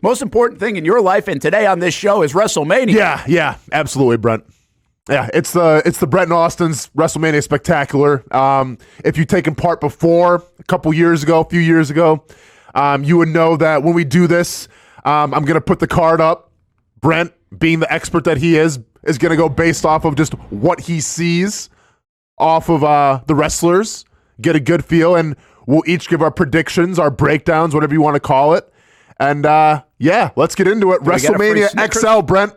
Most important thing in your life and today on this show is WrestleMania. Yeah, absolutely, Brent. Yeah, it's the Brent and Austin's WrestleMania Spectacular. If you've taken part before, a few years ago, you would know that when we do this, I'm going to put the card up. Brent, being the expert that he is going to go based off of just what he sees off of the wrestlers, get a good feel, and we'll each give our predictions, our breakdowns, whatever you want to call it. And let's get into it. WrestleMania XL, Brent,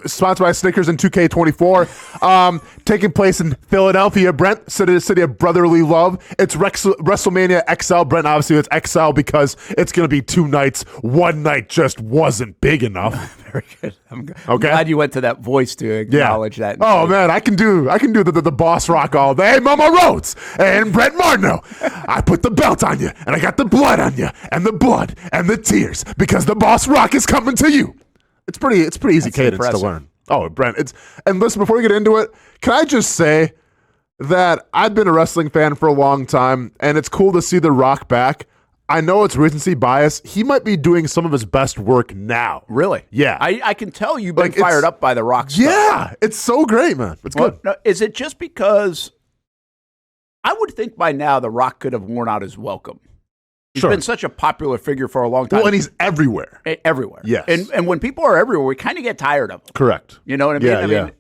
sponsored by Snickers and 2K24, taking place in Philadelphia, Brent, city of brotherly love. It's WrestleMania XL, Brent. Obviously, it's XL because it's going to be 2 nights. One night just wasn't big enough. Very good. I'm glad you went to that voice to acknowledge that. Oh man, I can do the boss rock all day. Hey, Mama Rhodes and Brent Martineau. I put the belt on you, and I got the blood on you, and the blood and the tears because the boss rock is coming to you. It's pretty easy cadence to learn. Oh, Brent, and listen, before we get into it, can I just say that I've been a wrestling fan for a long time, and it's cool to see The Rock back. I know it's recency bias. He might be doing some of his best work now. Really? Yeah. I can tell you've been fired up by The Rock stuff. Yeah, it's so great, man. It's good. No, is it just because I would think by now The Rock could have worn out his welcome? He's been such a popular figure for a long time. Well, and he's everywhere. Everywhere. Yes. And when people are everywhere, we kind of get tired of them. Correct. You know what I mean? I mean, a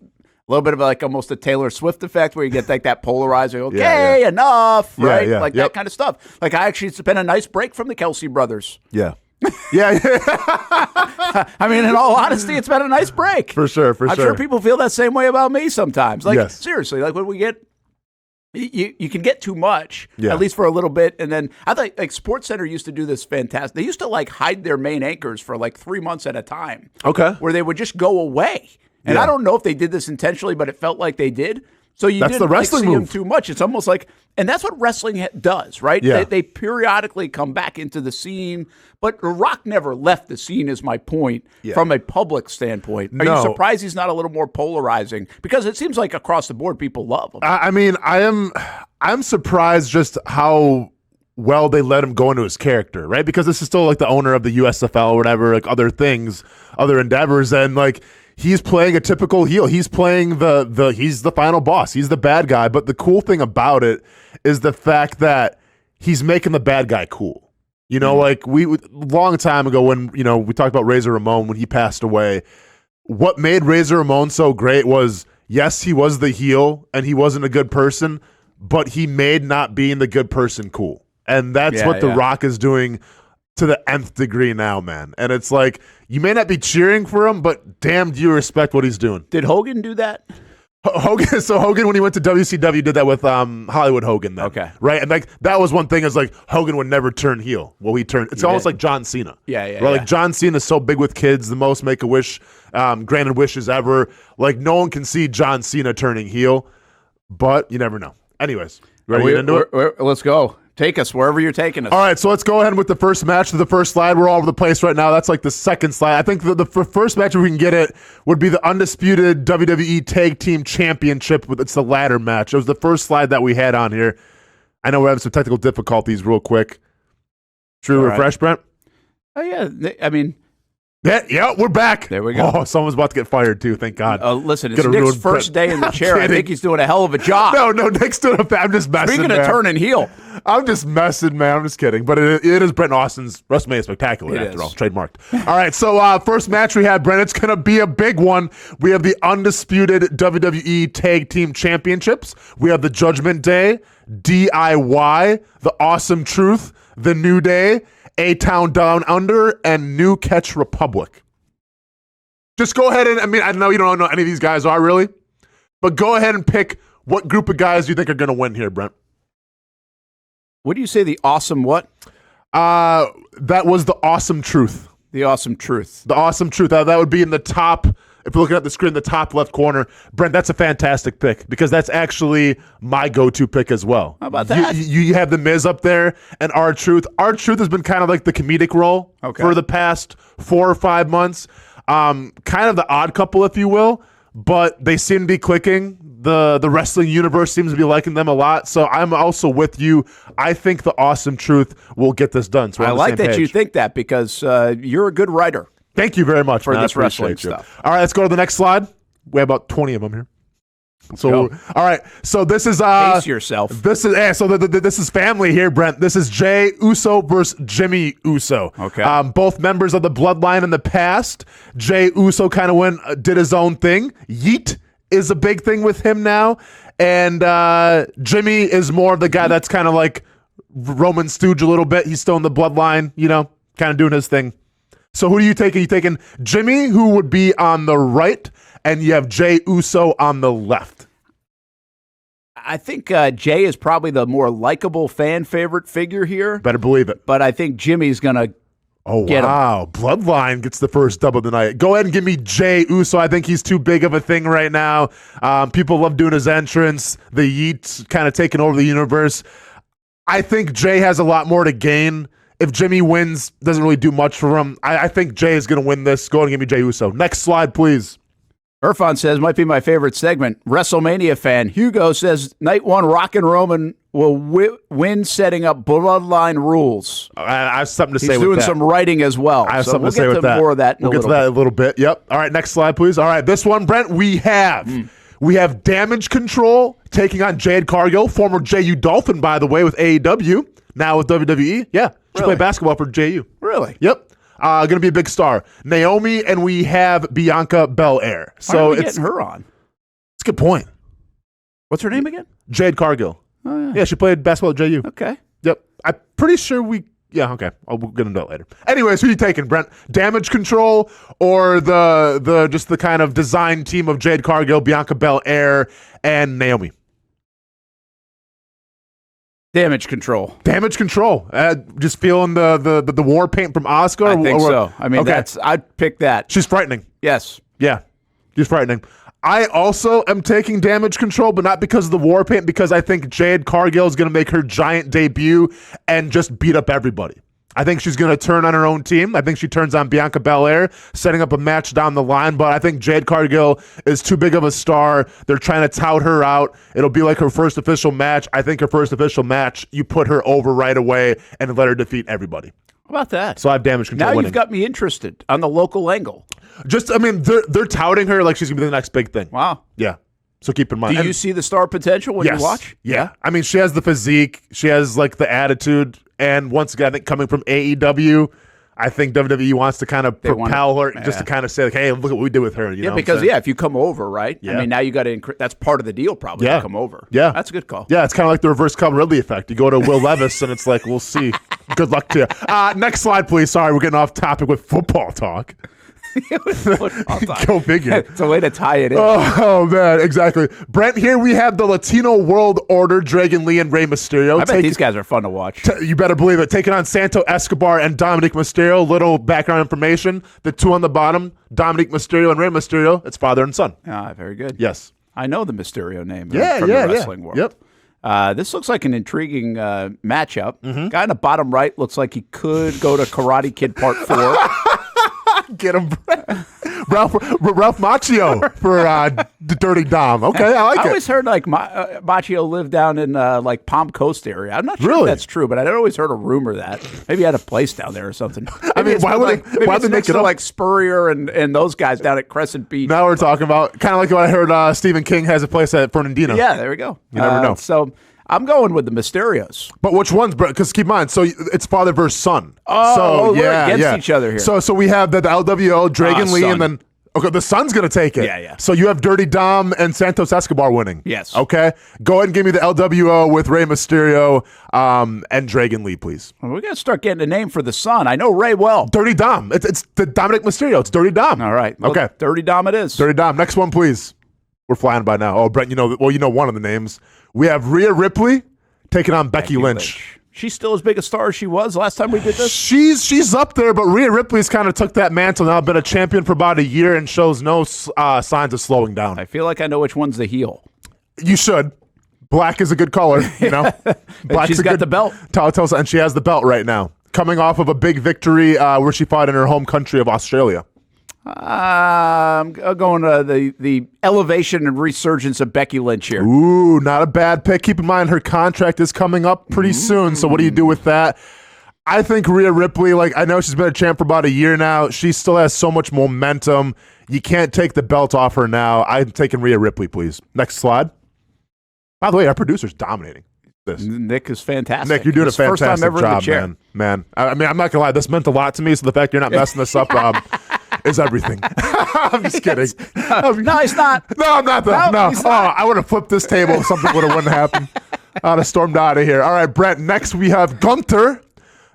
little bit of like almost a Taylor Swift effect where you get like that polarizing, enough, right? That kind of stuff. Like it's been a nice break from the Kelsey brothers. Yeah. I mean, in all honesty, it's been a nice break. For sure. I'm sure people feel that same way about me sometimes. Like, seriously, like when we get... You can get too much, at least for a little bit, and then I thought like SportsCenter used to do this fantastic. They used to like hide their main anchors for like 3 months at a time. Okay, where they would just go away, and I don't know if they did this intentionally, but it felt like they did. So that's didn't the wrestling see them too much. It's almost like, and that's what wrestling does, right? Yeah. They periodically come back into the scene, but The Rock never left the scene. Is my point from a public standpoint? Are you surprised he's not a little more polarizing? Because it seems like across the board, people love him. I mean, I'm surprised just how well they let him go into his character, right? Because this is still like the owner of the USFL or whatever, like other things, other endeavors, and like. He's playing a typical heel. He's playing he's the final boss. He's the bad guy. But the cool thing about it is the fact that he's making the bad guy cool. You know, like long time ago when, we talked about Razor Ramon when he passed away, what made Razor Ramon so great was, yes, he was the heel and he wasn't a good person, but he made not being the good person cool. And that's what The Rock is doing to the nth degree now, man. And it's like, you may not be cheering for him, but damn, do you respect what he's doing. Did Hogan do that? Hogan, when he went to WCW, did that with Hollywood Hogan then. Okay. Right? And like that was one thing is like Hogan would never turn heel. Well, it's almost like John Cena. Yeah. Like John Cena is so big with kids, the most Make-A-Wish, granted wishes ever. Like no one can see John Cena turning heel, but you never know. Anyways, ready to get into it? Let's go. Take us wherever you're taking us. All right, so let's go ahead with the first match. The first slide, we're all over the place right now. That's like the second slide. I think the first match, if we can get it, would be the undisputed WWE Tag Team Championship. It's the ladder match. It was the first slide that we had on here. I know we're having some technical difficulties real quick. True refresh, Brent? Oh, yeah. I mean... Yeah, we're back. There we go. Oh, someone's about to get fired, too. Thank God. Listen, it's Nick's first day in the chair. I think he's doing a hell of a job. No, Nick's doing I'm just messing, Speaking of turning heel. I'm just messing, man. I'm just kidding. But it is Brent Austin's WrestleMania Spectacular, after all. Trademarked. All right, so first match we had, Brent, it's going to be a big one. We have the undisputed WWE Tag Team Championships. We have the Judgment Day, DIY, the Awesome Truth, the New Day, A-Town Down Under, and New Catch Republic. Just go ahead and, I know you don't know any of these guys are really, but go ahead and pick what group of guys you think are going to win here, Brent. What do you say, the awesome what? That was the Awesome Truth. The Awesome Truth. The Awesome Truth. That would be in the top, if you're looking at the screen, the top left corner. Brent, that's a fantastic pick because that's actually my go-to pick as well. How about that? You have The Miz up there and R-Truth. R-Truth has been kind of like the comedic role for the past 4 or 5 months. Kind of the odd couple, if you will. but they seem to be clicking. The wrestling universe seems to be liking them a lot. So I'm also with you. I think the Awesome Truth will get this done. So I like that you think that because you're a good writer. Thank you very much for this wrestling stuff. All right, let's go to the next slide. We have about 20 of them here. So, all right. So this is pace yourself. This is this is family here, Brent. This is Jey Uso versus Jimmy Uso. Okay. Both members of the bloodline in the past. Jey Uso kind of did his own thing. Yeet is a big thing with him now, and Jimmy is more of the guy that's kind of like Roman Stooge a little bit. He's still in the bloodline, kind of doing his thing. So who do you take? Are you taking Jimmy, who would be on the right, and you have Jey Uso on the left? I think Jey is probably the more likable fan favorite figure here. Better believe it. But I think Jimmy's going to get wow. him. Bloodline gets the first dub of the night. Go ahead and give me Jey Uso. I think he's too big of a thing right now. People love doing his entrance. The Yeet's kind of taking over the universe. I think Jey has a lot more to gain. If Jimmy wins, doesn't really do much for him. I think Jey is going to win this. Go ahead and give me Jey Uso. Next slide, please. Irfan says, might be my favorite segment. WrestleMania fan. Hugo says, night one, Rock and Roman will win setting up bloodline rules. I have something to say with that. He's doing some writing as well. I have something to say with that. We'll get to more of that in We'll get to that in a little bit. Yep. All right, next slide, please. All right, this one, Brent, we have Damage Control taking on Jade Cargill, former JU Dolphin, by the way, with AEW, now with WWE. Yeah, she played basketball for JU. Really? Yep. Going to be a big star. Naomi, and we have Bianca Belair. So why are we getting her on? It's a good point. What's her name again? Jade Cargill. Oh, yeah. Yeah, she played basketball at JU. Okay. Yep. I'm pretty sure okay. We'll get into that later. Anyways, who are you taking, Brent? Damage Control or the just the kind of design team of Jade Cargill, Bianca Belair, and Naomi? Damage Control. Damage Control. Just feeling the war paint from Asuka? I think so. I mean, I'd pick that. She's frightening. Yes. Yeah. She's frightening. I also am taking Damage Control, but not because of the war paint, because I think Jade Cargill is going to make her giant debut and just beat up everybody. I think she's going to turn on her own team. I think she turns on Bianca Belair, setting up a match down the line. But I think Jade Cargill is too big of a star. They're trying to tout her out. It'll be like her first official match. I think her first official match, you put her over right away and let her defeat everybody. How about that? So I have Damage Control now winning. You've got me interested on the local angle. They're touting her like she's going to be the next big thing. Wow. Yeah. So keep in mind. Do you see the star potential when you watch? Yeah. I mean, she has the physique. She has like the attitude. And once again, I think coming from AEW, I think WWE wants to kind of propel her just to kind of say, like, hey, look at what we did with her. You know because if you come over, right? Yeah. I mean, now you got to that's part of the deal probably to come over. Yeah. That's a good call. Yeah, it's kind of like the reverse Calvin Ridley effect. You go to Will Levis and it's like, we'll see. Good luck to you. Next slide, please. Sorry, we're getting off topic with football talk. Go figure. It's a way to tie it in. Oh, man, exactly. Brent, here we have the Latino World Order, Dragon Lee and Rey Mysterio. I bet these guys are fun to watch. You better believe it. Taking on Santo Escobar and Dominic Mysterio. Little background information. The two on the bottom, Dominic Mysterio and Rey Mysterio, it's father and son. Ah, very good. Yes. I know the Mysterio name from the wrestling world. Yep. This looks like an intriguing matchup. Guy in the bottom right looks like he could go to Karate Kid Part 4. Get him, Ralph Macchio for Dirty Dom. Okay, I like it. I always heard like Macchio lived down in like Palm Coast area. I'm not sure if that's true, but I'd always heard a rumor that maybe he had a place down there or something. I mean, why would they make it up? Like Spurrier and those guys down at Crescent Beach. Now we're talking about kind of like what I heard. Stephen King has a place at Fernandino. Yeah, there we go. You never know. So I'm going with the Mysterios. But which ones, bro? Because keep in mind, so it's father versus son. We're against each other here. So we have the LWO, Dragon Lee, and then the son's going to take it. Yeah. So you have Dirty Dom and Santos Escobar winning. Yes. Okay. Go ahead and give me the LWO with Rey Mysterio and Dragon Lee, please. Well, we got to start getting a name for the son. I know Ray well. Dirty Dom. It's the Dominic Mysterio. It's Dirty Dom. All right. Well, okay. Dirty Dom it is. Dirty Dom. Next one, please. We're flying by now. Oh, Brent, you know one of the names. We have Rhea Ripley taking on Becky Lynch. She's still as big a star as she was last time we did this? She's up there, but Rhea Ripley's kind of took that mantle now, been a champion for about a year and shows no signs of slowing down. I feel like I know which one's the heel. You should. Black is a good color, you know. She's got the belt. And she has the belt right now. Coming off of a big victory where she fought in her home country of Australia. I'm going to the elevation and resurgence of Becky Lynch here. Ooh, not a bad pick. Keep in mind her contract is coming up pretty soon. So what do you do with that? I think Rhea Ripley, I know she's been a champ for about a year now. She still has so much momentum. You can't take the belt off her now. I'm taking Rhea Ripley, please. Next slide. By the way, our producer's dominating this. Nick is fantastic. Nick, you're doing a fantastic first time ever job, in the chair. man. I mean, I'm not gonna lie. This meant a lot to me. So the fact you're not messing this up is everything. I'm just kidding. No, he's not. No, I'm not. No. Oh, I would have flipped this table if something wouldn't happen. I'd have stormed out of here. All right, Brent. Next we have Gunther,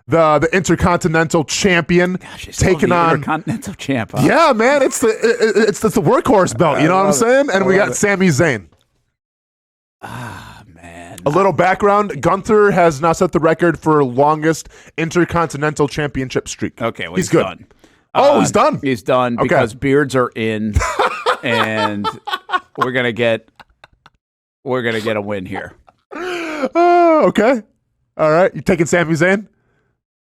the Intercontinental Champion, taking on Intercontinental Champ. Huh? Yeah, man. It's the workhorse belt. You know what I'm saying? And we got Sami Zayn. Man. A little background. Gunther has now set the record for longest Intercontinental Championship streak. Okay, well, he's good. Done. He's done? He's done because beards are in, and we're gonna get a win here. Oh, okay. All right. You taking Sami Zayn?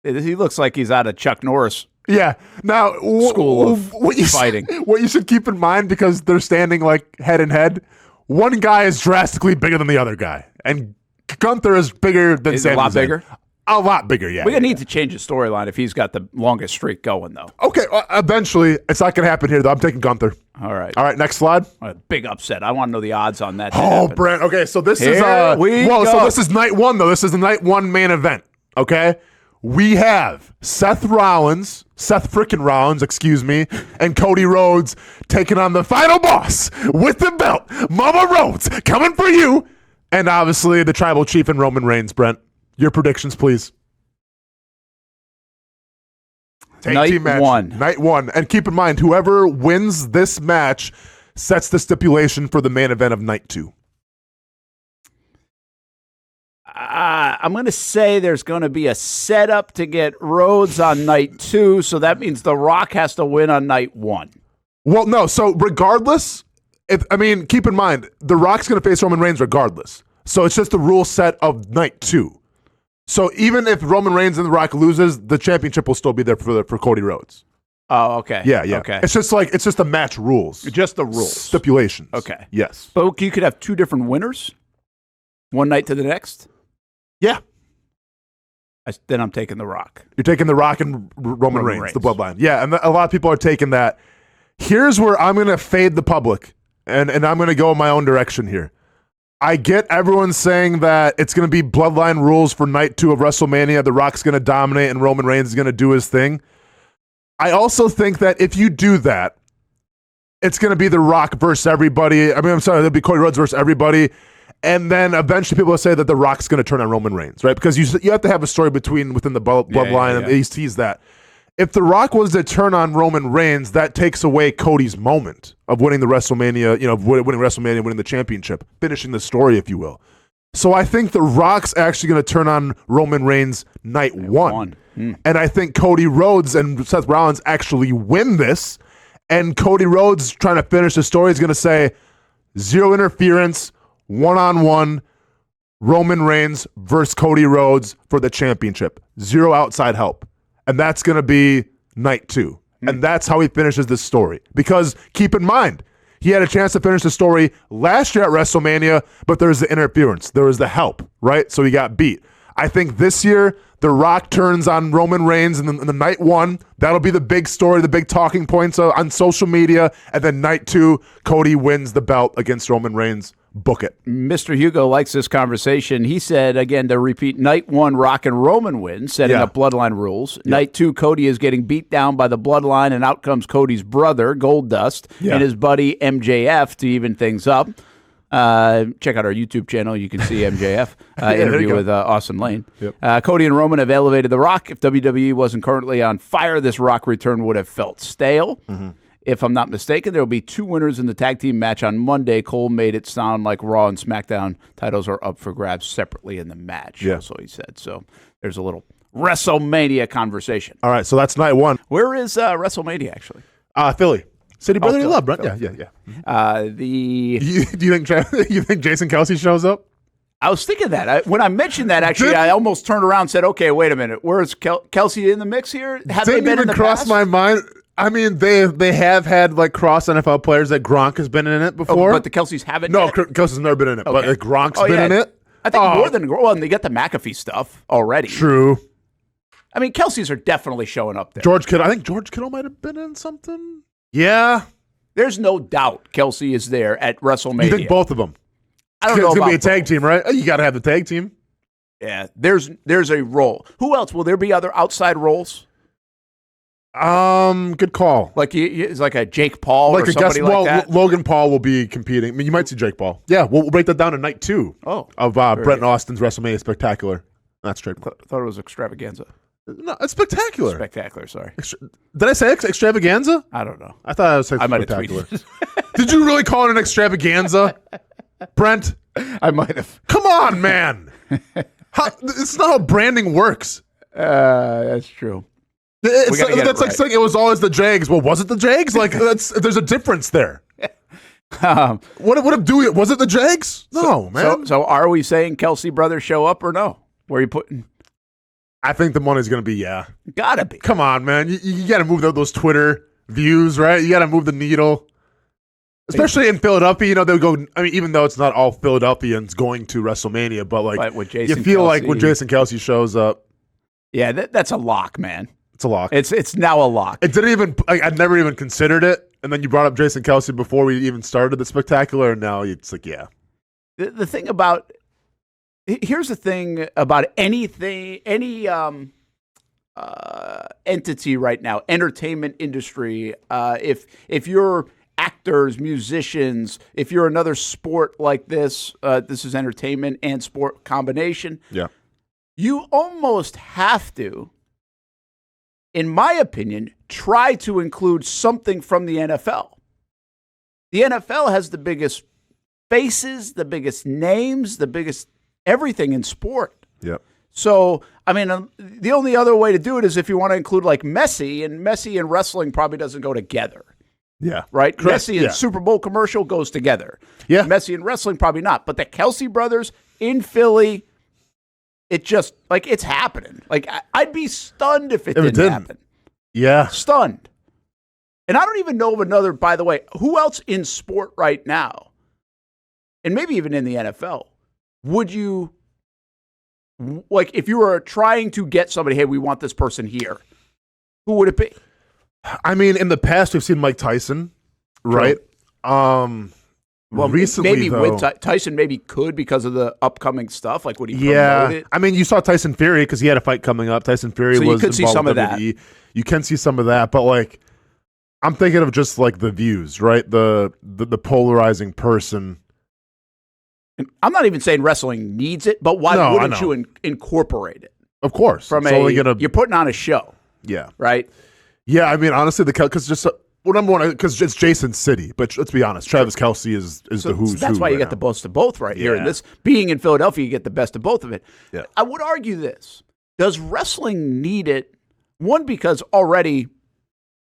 He looks like he's out of Chuck Norris. Yeah. Now, school of fighting. What you should keep in mind, because they're standing head in head, one guy is drastically bigger than the other guy, and Gunther is bigger than Sami Zayn. A lot bigger? A lot bigger, yeah. We're going to need to change the storyline if he's got the longest streak going, though. Okay, eventually. It's not going to happen here, though. I'm taking Gunther. All right, next slide. A big upset. I want to know the odds on that. Oh, Brent. Okay, so this is so this is night one, though. This is the night one main event, okay? We have Seth frickin' Rollins, and Cody Rhodes taking on the final boss with the belt, Mama Rhodes, coming for you, and obviously the Tribal Chief and Roman Reigns. Brent, your predictions, please. Night one. Night one. And keep in mind, whoever wins this match sets the stipulation for the main event of night two. I'm going to say there's going to be a setup to get Rhodes on night two, so that means The Rock has to win on night one. Well, no. So regardless, keep in mind, The Rock's going to face Roman Reigns regardless. So it's just the rule set of night two. So even if Roman Reigns and The Rock loses, the championship will still be there for Cody Rhodes. Oh, okay. Yeah. Okay. It's just the match rules. Just the rules. Stipulations. Okay. Yes. But you could have two different winners, one night to the next. Yeah. Then I'm taking The Rock. You're taking The Rock and Roman Reigns, the bloodline. Yeah, and a lot of people are taking that. Here's where I'm going to fade the public, and I'm going to go in my own direction here. I get everyone saying that it's going to be bloodline rules for night two of WrestleMania. The Rock's going to dominate, and Roman Reigns is going to do his thing. I also think that if you do that, it's going to be The Rock versus everybody. It'll be Cody Rhodes versus everybody. And then eventually people will say that The Rock's going to turn on Roman Reigns, right? Because you have to have a story within the bloodline, and he's teased that. If The Rock was to turn on Roman Reigns, that takes away Cody's moment of winning the WrestleMania, winning the championship, finishing the story, if you will. So I think The Rock's actually going to turn on Roman Reigns night one. And I think Cody Rhodes and Seth Rollins actually win this, and Cody Rhodes trying to finish the story is going to say, zero interference, one-on-one, Roman Reigns versus Cody Rhodes for the championship. Zero outside help. And that's going to be night two. And that's how he finishes this story. Because keep in mind, he had a chance to finish the story last year at WrestleMania, but there was the interference. There was the help, right? So he got beat. I think this year, The Rock turns on Roman Reigns in the night one. That'll be the big story, the big talking points on social media. And then night two, Cody wins the belt against Roman Reigns. Book it. Mr. Hugo likes this conversation. He said, again, to repeat, night one, Rock and Roman win, setting up bloodline rules. Night two, Cody is getting beat down by the bloodline, and out comes Cody's brother, Goldust, and his buddy MJF to even things up. Check out our YouTube channel. You can see MJF interview with Austen Lane. Yep. Cody and Roman have elevated The Rock. If WWE wasn't currently on fire, this Rock return would have felt stale. If I'm not mistaken, there will be two winners in the tag team match on Monday. Cole made it sound like Raw and SmackDown titles are up for grabs separately in the match. Yeah. So he said. So there's a little WrestleMania conversation. All right, so that's night one. Where is WrestleMania, actually? Philly. City Brotherly Love, right? Yeah. Do you think Jason Kelsey shows up? I was thinking that. When I mentioned that, actually, I almost turned around and said, okay, wait a minute. Where's Kelsey in the mix here? Have they been in the cross past? my mind. I mean, they have had like cross NFL players that Gronk has been in it before. But the Kelce's haven't. No, yet? Kelsey's never been in it, but like, Gronk's been in it. I think more than and they got the McAfee stuff already. True. I mean, Kelce's are definitely showing up there. I think George Kittle might have been in something. Yeah. There's no doubt Kelce is there at WrestleMania. You think both of them? I don't know. It's going to be a tag team, right? You got to have the tag team. Yeah, there's a role. Who else? Will there be other outside roles? Good call. Like it's like a Jake Paul or somebody like that. Logan Paul will be competing. I mean, you might see Jake Paul. Yeah, we'll break that down to night 2 of Brent and Austin's WrestleMania Spectacular. That's straight. Thought it was extravaganza. No, it's spectacular. Spectacular, sorry. Did I say extravaganza? I don't know. I thought I was saying spectacular. I might have tweeted. Did you really call it an extravaganza, Brent? I might have. Come on, man. It's not how branding works. That's true. That's like saying it was always the Jags. Well, was it the Jags? Like, there's a difference there. What if Dewey? Was it the Jags? No, man. So are we saying Kelce brothers show up or no? Where are you putting? I think the money's going to be yeah. Gotta be. Come on, man. You got to move those Twitter views, right? You got to move the needle. Especially in Philadelphia, they'll go. I mean, even though it's not all Philadelphians going to WrestleMania, but like you feel like when Jason Kelce shows up, yeah, that's a lock, man. It's a lock. It's now a lock. It didn't even. I'd never even considered it, and then you brought up Jason Kelce before we even started the spectacular, and now it's like, yeah. The thing about here's the thing about any entity right now, entertainment industry. If you're actors, musicians, if you're another sport like this is entertainment and sport combination. Yeah. You almost have to, in my opinion, try to include something from the NFL. The NFL has the biggest faces, the biggest names, the biggest everything in sport. Yep. So, I mean, the only other way to do it is if you want to include like Messi, and Messi and wrestling probably doesn't go together. Yeah. Right? Correct. Messi and Super Bowl commercial goes together. Yeah. Messi and wrestling probably not. But the Kelce brothers in Philly, it just, like, it's happening. Like, I'd be stunned if it didn't happen. Yeah. Stunned. And I don't even know of another, by the way, who else in sport right now, and maybe even in the NFL, would you, like, if you were trying to get somebody, hey, we want this person here, who would it be? I mean, in the past, we've seen Mike Tyson, right? Well, recently, maybe though, with Tyson maybe could because of the upcoming stuff. Like, would he promote it? I mean, you saw Tyson Fury because he had a fight coming up. Tyson Fury was you could see some of that. You can see some of that, but like, I'm thinking of just like the views, right? The polarizing person. And I'm not even saying wrestling needs it, but why wouldn't you incorporate it? Of course, you're putting on a show. Yeah. Right. Yeah, I mean, honestly, because just number one, because it's Jason City, but let's be honest, Travis Kelce is the who's who. That's why you get the best of both right here. And this being in Philadelphia, you get the best of both of it. Yeah. I would argue this: does wrestling need it? One, because already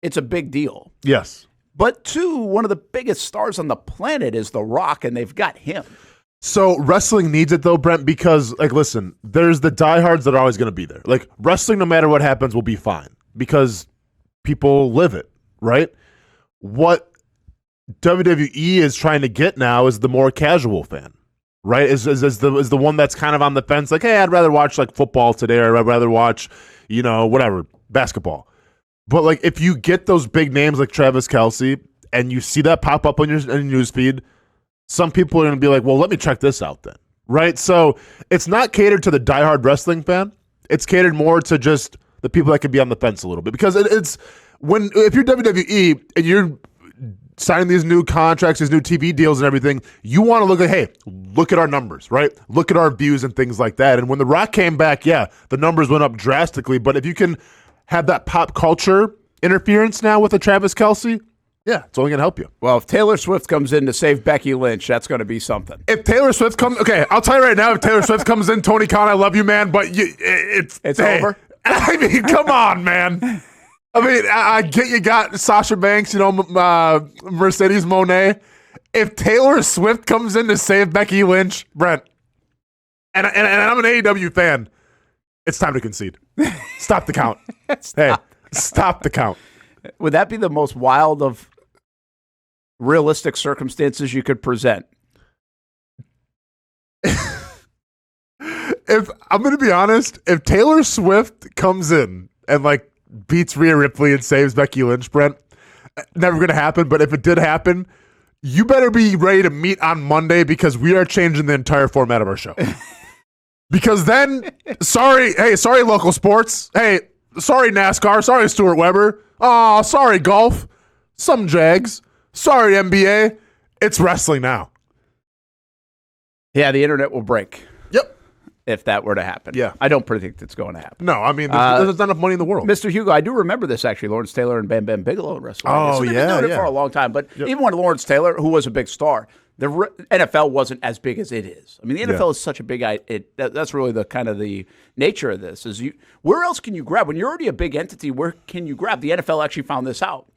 it's a big deal. Yes. But two, one of the biggest stars on the planet is The Rock, and they've got him. So wrestling needs it though, Brent, because like, listen, there's the diehards that are always going to be there. Like wrestling, no matter what happens, will be fine because people live it, right? What WWE is trying to get now is the more casual fan, right? Is the one that's kind of on the fence, like, hey, I'd rather watch like football today, or I'd rather watch, whatever, basketball. But like, if you get those big names like Travis Kelce and you see that pop up on your newsfeed, some people are going to be like, well, let me check this out then, right? So it's not catered to the diehard wrestling fan. It's catered more to just the people that could be on the fence a little bit, because if you're WWE and you're signing these new contracts, these new TV deals and everything, you want to look at, hey, look at our numbers, right? Look at our views and things like that. And when The Rock came back, the numbers went up drastically. But if you can have that pop culture interference now with a Travis Kelce, it's only going to help you. Well, if Taylor Swift comes in to save Becky Lynch, that's going to be something. If Taylor Swift comes, okay, I'll tell you right now, if Taylor Swift comes in, Tony Khan, I love you, man, but it's over. I mean, come on, man. I mean, I get you got Sasha Banks, Mercedes Moné. If Taylor Swift comes in to save Becky Lynch, Brent, and I'm an AEW fan, it's time to concede. Stop the count. Stop the count. Would that be the most wild of realistic circumstances you could present? If I'm going to be honest, if Taylor Swift comes in and like beats Rhea Ripley and saves Becky Lynch, Brent, never going to happen. But if it did happen, you better be ready to meet on Monday because we are changing the entire format of our show. Because then, sorry local sports. Hey, sorry NASCAR. Sorry Stuart Weber. Oh, sorry golf. Some Jags. Sorry NBA. It's wrestling now. Yeah, the internet will break. Yep. If that were to happen. Yeah. I don't predict it's going to happen. No, I mean, there's not enough money in the world. Mr. Hugo, I do remember this actually, Lawrence Taylor and Bam Bam Bigelow in WrestleMania. Oh, so they've been doing it for a long time. But even when Lawrence Taylor, who was a big star, the NFL wasn't as big as it is. I mean, the NFL is such a big. That's really the kind of the nature of this. Is where else can you grab when you're already a big entity? Where can you grab? The NFL actually found this out.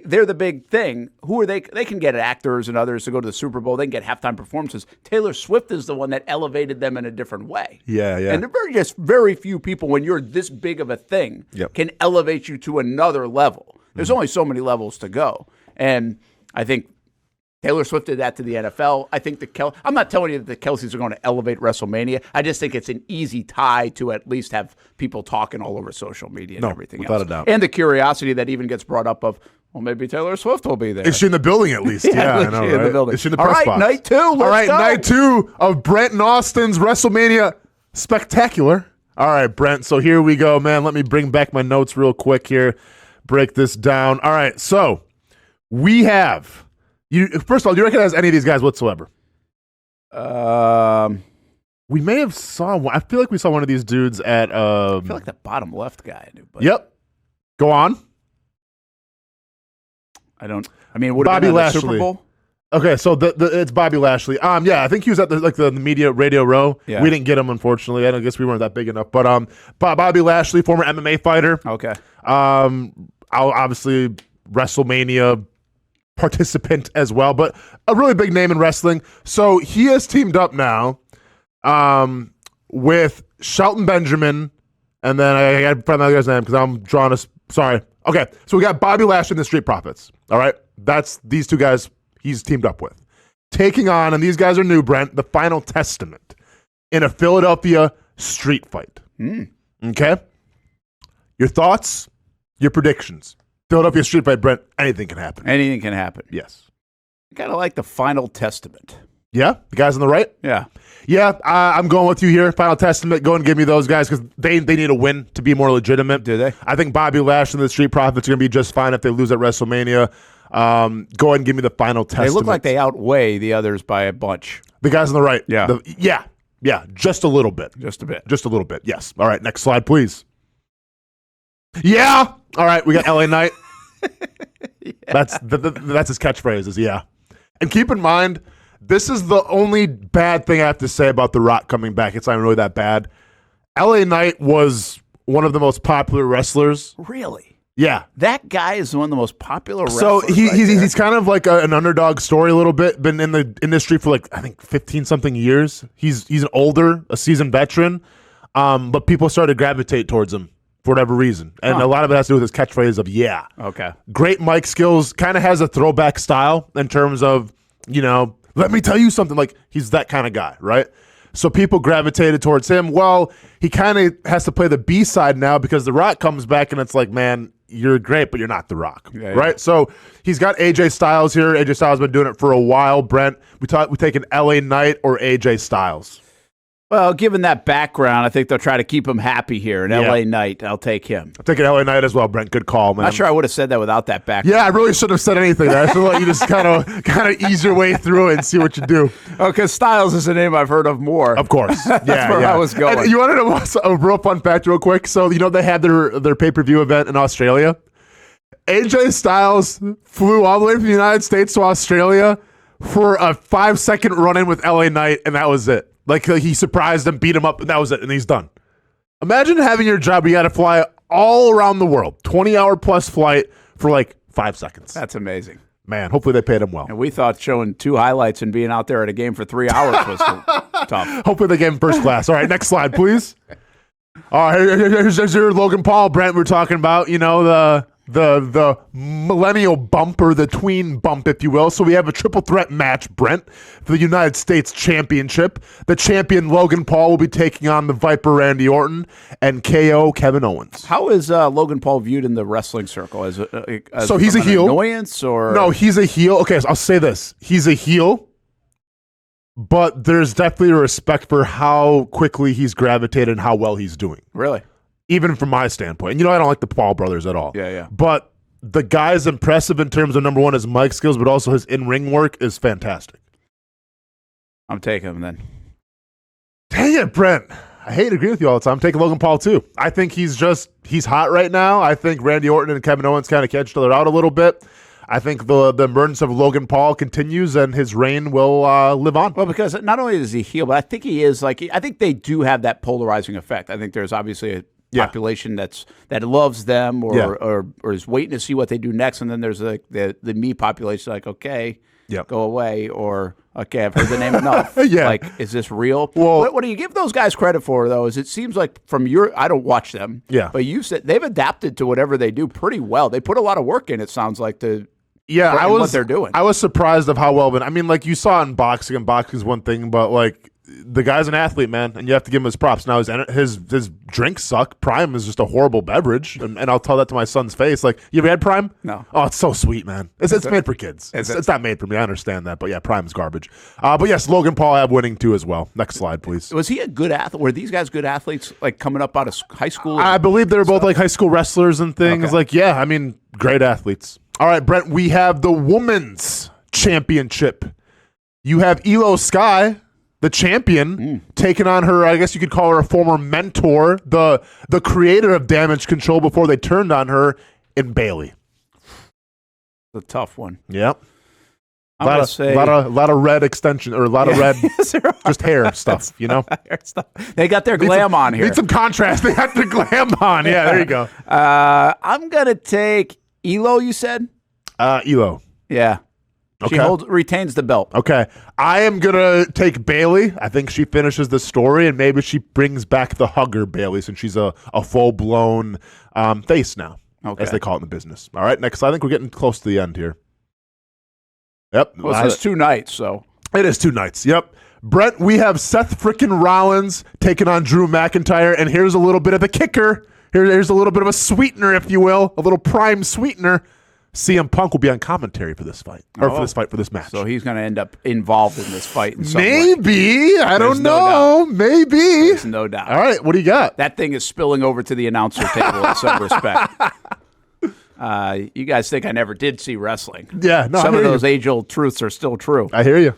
They're the big thing. Who are they? They can get actors and others to go to the Super Bowl. They can get halftime performances. Taylor Swift is the one that elevated them in a different way. Yeah. And there are just very few people when you're this big of a thing can elevate you to another level. There's only so many levels to go. And I think Taylor Swift did that to the NFL. I think I'm not telling you that the Kelseys are going to elevate WrestleMania. I just think it's an easy tie to at least have people talking all over social media and everything else. Without a doubt. And the curiosity that even gets brought up of, well, maybe Taylor Swift will be there. Is she in the building at least? Yeah, I know, right? In the building. Is she in the press box? Night two. All right, night two of Brent and Austin's WrestleMania Spectacular. All right, Brent, so here we go, man. Let me bring back my notes real quick here. Break this down. All right, so we have... First of all, do you recognize any of these guys whatsoever? We may have saw one. I feel like we saw one of these dudes at... I feel like the bottom left guy I knew. But Yep. Go on. Would Bobby it been at Lashley. the Super Bowl? Okay, so it's Bobby Lashley. Yeah, I think he was at the media radio row. Yeah. We didn't get him, unfortunately. I guess we weren't that big enough. But Bobby Lashley, former MMA fighter. Okay. Obviously WrestleMania participant as well, but a really big name in wrestling. So he has teamed up now with Shelton Benjamin, and then I got to find that guy's name because I'm drawing a... Sorry. Okay, so we got Bobby Lashley and the Street Profits. All right, that's these two guys he's teamed up with. Taking on, and these guys are new, Brent, the Final Testament in a Philadelphia street fight. Okay? Your thoughts, your predictions. Philadelphia street fight, Brent, anything can happen. Anything can happen. Yes. Kind of like the Final Testament. Yeah? The guys on the right? Yeah. Yeah, I'm going with you here. Final Testament, go and give me those guys because they need a win to be more legitimate. Do they? I think Bobby Lashley and the Street Profits are going to be just fine if they lose at WrestleMania. Go ahead and give me the Final Testament. They look like they outweigh the others by a bunch. The guys on the right. Yeah. Yeah, just a little bit. Just a bit. Just a little bit, yes. All right, next slide, please. Yeah! All right, we got LA Knight. Yeah. That's his catchphrase is yeah. And keep in mind, this is the only bad thing I have to say about The Rock coming back. It's not really that bad. LA Knight was one of the most popular wrestlers. Really? Yeah. That guy is one of the most popular wrestlers. So he's kind of like an underdog story a little bit. Been in the industry for I think 15-something years. He's an older, a seasoned veteran. But people started to gravitate towards him for whatever reason. And a lot of it has to do with his catchphrase of yeah. Okay. Great mic skills. Kind of has a throwback style in terms of, let me tell you something. He's that kind of guy, right? So people gravitated towards him. Well, he kind of has to play the B side now because The Rock comes back and it's like, man, you're great, but you're not The Rock, right? Yeah. So he's got AJ Styles here. AJ Styles has been doing it for a while. Brent, we take an LA Knight or AJ Styles. Well, given that background, I think they'll try to keep him happy here. An LA Knight, I'll take him. I'll take an LA Knight as well, Brent. Good call, man. Not sure I would have said that without that background. Yeah, I really shouldn't have said anything. I should let you just kind of ease your way through it and see what you do. Oh, because Styles is a name I've heard of more. Of course. That's where I was going. And you want to know a real fun fact real quick? So, they had their pay-per-view event in Australia. AJ Styles flew all the way from the United States to Australia for a 5-second run-in with LA Knight, and that was it. He surprised him, beat him up, and that was it, and he's done. Imagine having your job where you got to fly all around the world, 20-hour-plus flight for 5 seconds. That's amazing. Man, hopefully they paid him well. And we thought showing 2 highlights and being out there at a game for 3 hours was tough. Hopefully they gave him first class. All right, next slide, please. All right, here's your Logan Paul, Brent, we're talking about, the the millennial bump or the tween bump, if you will. So we have a triple threat match, Brent, for the United States Championship. The champion Logan Paul will be taking on the Viper Randy Orton and KO Kevin Owens. How is Logan Paul viewed in the wrestling circle? As so he's a heel. Annoyance or no? He's a heel. Okay, so I'll say this: he's a heel. But there's definitely a respect for how quickly he's gravitated and how well he's doing. Really? Even from my standpoint. And, I don't like the Paul brothers at all. Yeah. But the guy's impressive in terms of, number one, his mic skills, but also his in-ring work is fantastic. I'm taking him then. Dang it, Brent. I hate to agree with you all the time. I'm taking Logan Paul, too. I think he's hot right now. I think Randy Orton and Kevin Owens kind of catch each other out a little bit. I think the emergence of Logan Paul continues and his reign will live on. Well, because not only is he heel, but I think he is I think they do have that polarizing effect. I think there's obviously a population that loves them or is waiting to see what they do next, and then there's the me population okay, go away, or okay, I've heard the name enough. Is this real? Well, what do you give those guys credit for though? Is it seems like I don't watch them. Yeah, but you said they've adapted to whatever they do pretty well. They put a lot of work in. It sounds like what they're doing. I was surprised of how well, but I mean, you saw in boxing, and boxing is one thing, but the guy's an athlete, man, and you have to give him his props. Now his drinks suck. Prime is just a horrible beverage, and I'll tell that to my son's face. You ever had Prime? No. Oh, it's so sweet, man. It's made for kids. It's not made for me. I understand that, but yeah, Prime is garbage. But yes, Logan Paul I have winning too as well. Next slide, please. Was he a good athlete? Were these guys good athletes? Coming up out of high school? I believe they were both high school wrestlers and things. Okay. Great athletes. All right, Brent, we have the Women's Championship. You have Elo Sky, the champion, taking on her, I guess you could call her a former mentor, the creator of Damage Control before they turned on her, in Bailey. The tough one. Yep. A lot of red extension, or a lot of red just hair stuff, Hair stuff. They got their glam on here. Need some contrast. They got their glam on. Yeah, there you go. I'm going to take Elo, you said? Elo. Yeah. Okay. She retains the belt. Okay. I am going to take Bailey. I think she finishes the story, and maybe she brings back the hugger Bailey, since she's a full-blown face now, as they call it in the business. All right, next. I think we're getting close to the end here. Yep. Well, it's 2 nights, so. It is 2 nights. Yep. Brent, we have Seth frickin' Rollins taking on Drew McIntyre, and here's a little bit of the kicker. Here's a little bit of a sweetener, if you will, a little prime sweetener. CM Punk will be on commentary for this fight, for this match. So he's going to end up involved in this fight in some Maybe. way. I don't know. Maybe. There's no doubt. All right, what do you got? That thing is spilling over to the announcer table in some respect. You guys think I never did see wrestling. Yeah, no, some of those age-old truths are still true. I hear you.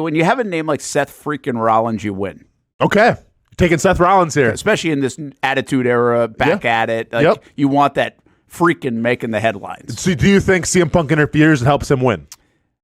When you have a name like Seth freaking Rollins, you win. Okay. Taking Seth Rollins here. Especially in this Attitude Era, back at it. You want that freaking making the headlines. So do you think CM Punk interferes and helps him win?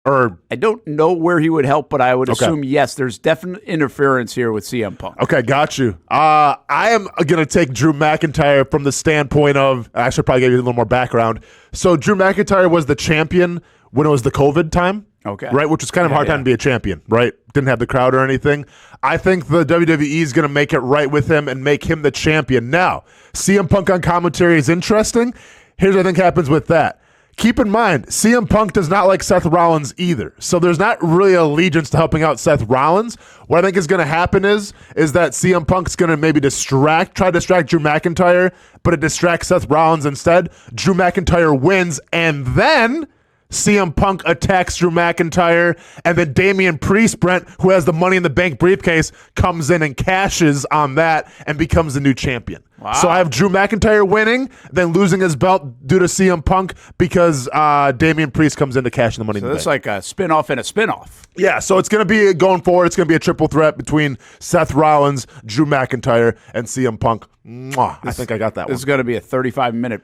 Or I don't know where he would help, but I would assume yes, there's definite interference here with CM Punk. Okay, got you. I am going to take Drew McIntyre from the standpoint of, I should probably give you a little more background. So Drew McIntyre was the champion when it was the COVID time. Okay. Right, which was kind of a hard time to be a champion, right? Didn't have the crowd or anything. I think the WWE is going to make it right with him and make him the champion. Now, CM Punk on commentary is interesting. Here's what I think happens with that. Keep in mind, CM Punk does not like Seth Rollins either. So there's not really allegiance to helping out Seth Rollins. What I think is going to happen is that CM Punk's going to maybe try to distract Drew McIntyre, but it distracts Seth Rollins instead. Drew McIntyre wins, and then CM Punk attacks Drew McIntyre, and then Damian Priest, Brent, who has the Money in the Bank briefcase, comes in and cashes on that and becomes the new champion. Wow. So I have Drew McIntyre winning, then losing his belt due to CM Punk because Damian Priest comes in to cash in the Money in the Bank. So it's like a spinoff and a spinoff. Yeah, so it's going to be, going forward, it's going to be a triple threat between Seth Rollins, Drew McIntyre, and CM Punk. I think I got that one. This is going to be a 35-minute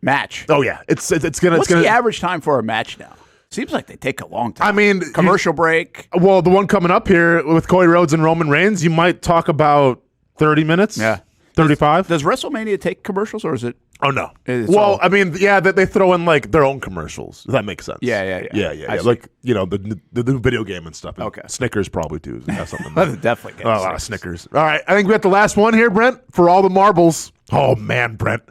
match. Oh yeah, it's gonna. What's the average time for a match now? Seems like they take a long time. I mean, commercial break. Well, the one coming up here with Cody Rhodes and Roman Reigns, you might talk about 30 minutes. Yeah, 35. Does WrestleMania take commercials, or is it? Oh no. I mean, yeah, they throw in like their own commercials. Does that make sense? Yeah. Like the new video game and stuff. Okay. Snickers probably too. Have something. Definitely. A lot of Snickers. All right, I think we got the last one here, Brent, for all the marbles. Oh man, Brent.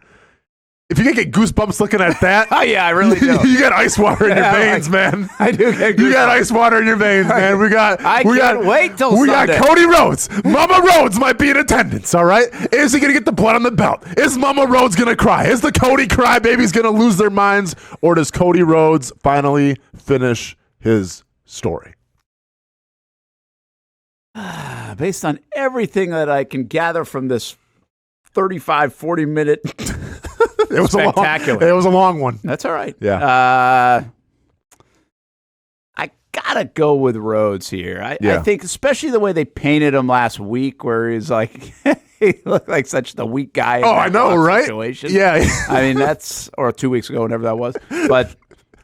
If you get goosebumps looking at that, oh yeah, I really do. You got ice water in your veins, man. I do get goosebumps. You got ice water in your veins, man. I can't wait till we Sunday. got Cody Rhodes. Mama Rhodes might be in attendance. All right, is he gonna get the blood on the belt? Is Mama Rhodes gonna cry? Is the Cody crybabies gonna lose their minds, or does Cody Rhodes finally finish his story? Based on everything that I can gather from this 35, 40-minute it was spectacular. It was a long one. That's all right. Yeah. I gotta go with Rhodes here. I think, especially the way they painted him last week, where he's like, he looked like such the weak guy. Oh, I know, right? Situation. Yeah. I mean, or 2 weeks ago, whenever that was. But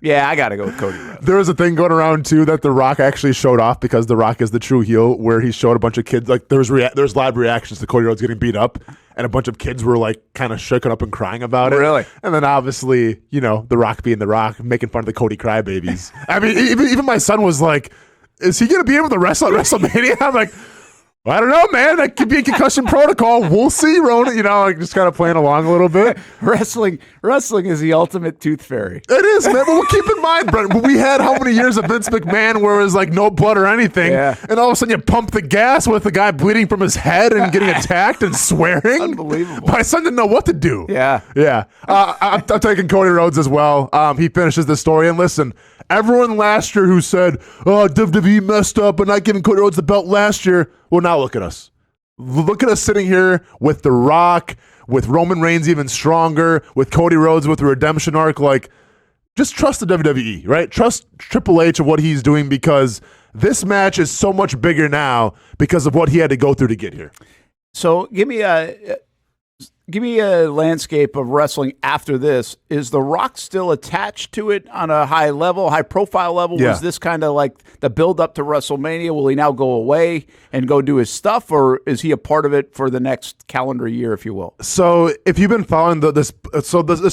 yeah, I got to go with Cody Rhodes. There was a thing going around, too, that The Rock actually showed off because The Rock is the true heel, where he showed a bunch of kids. Like, there was live reactions to Cody Rhodes getting beat up, and a bunch of kids were, like, kind of shaken up and crying about it. Really? And then, obviously, The Rock being The Rock, making fun of the Cody crybabies. I mean, even my son was like, is he going to be able to wrestle at WrestleMania? I'm like, well, I don't know, man. That could be a concussion protocol. We'll see, Rona. Like just kind of playing along a little bit. Wrestling is the ultimate tooth fairy. It is, man. But keep in mind, Brent, we had how many years of Vince McMahon where it was like no blood or anything, and all of a sudden you pump the gas with the guy bleeding from his head and getting attacked and swearing. Unbelievable. My son didn't know what to do. Yeah. I'm taking Cody Rhodes as well. He finishes the story, and listen. Everyone last year who said, oh, WWE messed up and not giving Cody Rhodes the belt last year, well, now look at us. Look at us sitting here with The Rock, with Roman Reigns even stronger, with Cody Rhodes with the redemption arc. Like, just trust the WWE, right? Trust Triple H of what he's doing, because this match is so much bigger now because of what he had to go through to get here. So give me a landscape of wrestling after this. Is The Rock still attached to it on a high profile level? Yeah. Was this kind of like the build up to WrestleMania? Will he now go away and go do his stuff, or is he a part of it for the next calendar year, if you will? So if you've been following this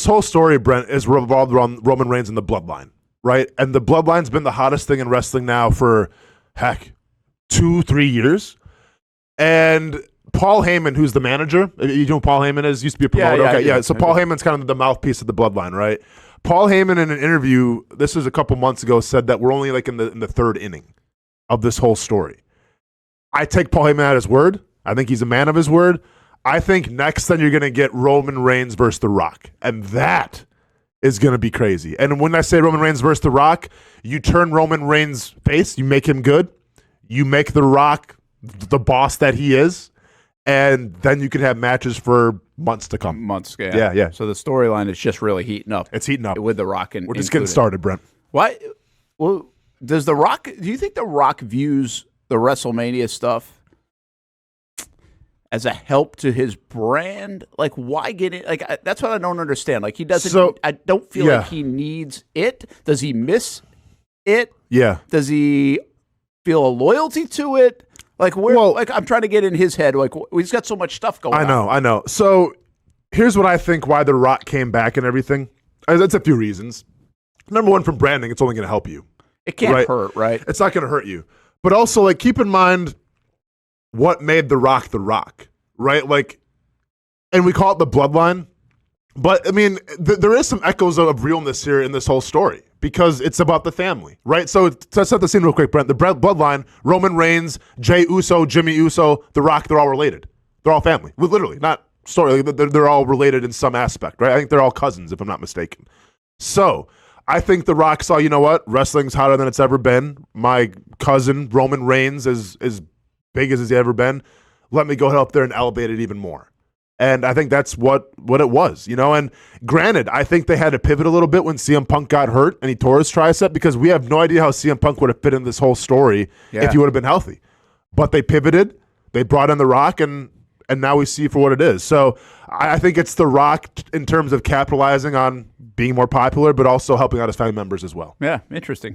whole story, Brent, is revolved around Roman Reigns and the Bloodline, right? And the Bloodline's been the hottest thing in wrestling now for, 2-3 years. And Paul Heyman, who's the manager, you know who Paul Heyman is? Used to be a promoter. Yeah. So Paul Heyman's kind of the mouthpiece of the Bloodline, right? Paul Heyman, in an interview, this was a couple months ago, said that we're only like in the third inning of this whole story. I take Paul Heyman at his word. I think he's a man of his word. I think next then you're going to get Roman Reigns versus The Rock, and that is going to be crazy. And when I say Roman Reigns versus The Rock, you turn Roman Reigns face, you make him good, you make The Rock the boss that he is, and then you can have matches for months to come. Yeah. So the storyline is just really heating up. It's heating up. With The Rock. We're just getting started, Brent. Why? Well, do you think The Rock views the WrestleMania stuff as a help to his brand? Like, why get it? Like, that's what I don't understand. Like, he doesn't, I don't feel like he needs it. Does he miss it? Yeah. Does he feel a loyalty to it? Like, I'm trying to get in his head. Like, he's got so much stuff going on. I know. So here's what I think why The Rock came back and everything. That's a few reasons. Number one, from branding, it's only going to help you. It can't hurt, right? It's not going to hurt you. But also, like, keep in mind what made The Rock The Rock, right? Like, and we call it the Bloodline. But, I mean, there is some echoes of realness here in this whole story, because it's about the family, right? So let's set the scene real quick, Brent. The Bloodline, Roman Reigns, Jey Uso, Jimmy Uso, The Rock, they're all related. They're all family. Literally, not story. They're all related in some aspect, right? I think they're all cousins, if I'm not mistaken. So I think The Rock saw, you know what? Wrestling's hotter than it's ever been. My cousin, Roman Reigns, is as big as he's ever been. Let me go up there and elevate it even more. And I think that's what it was, And granted, I think they had to pivot a little bit when CM Punk got hurt and he tore his tricep, because we have no idea how CM Punk would have fit in this whole story if he would have been healthy. But they pivoted, they brought in The Rock, and now we see for what it is. So I think it's The Rock in terms of capitalizing on being more popular, but also helping out his family members as well. Yeah, interesting.